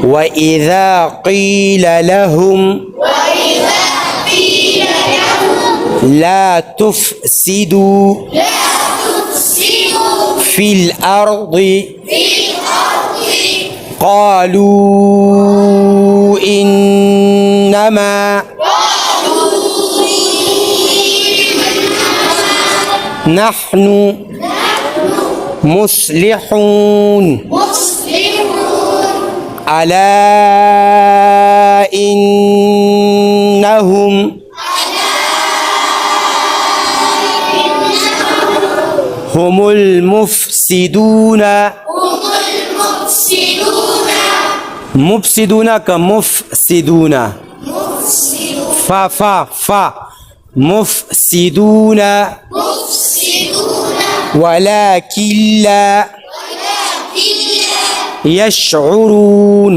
وإذا قيل لهم لا تفسدوا في الأرض قالوا إنما نحن مصلحون ألا إنهم هم المفسدون مفسدون كمفسدون فا مفسدون ولكن لا يشعرون.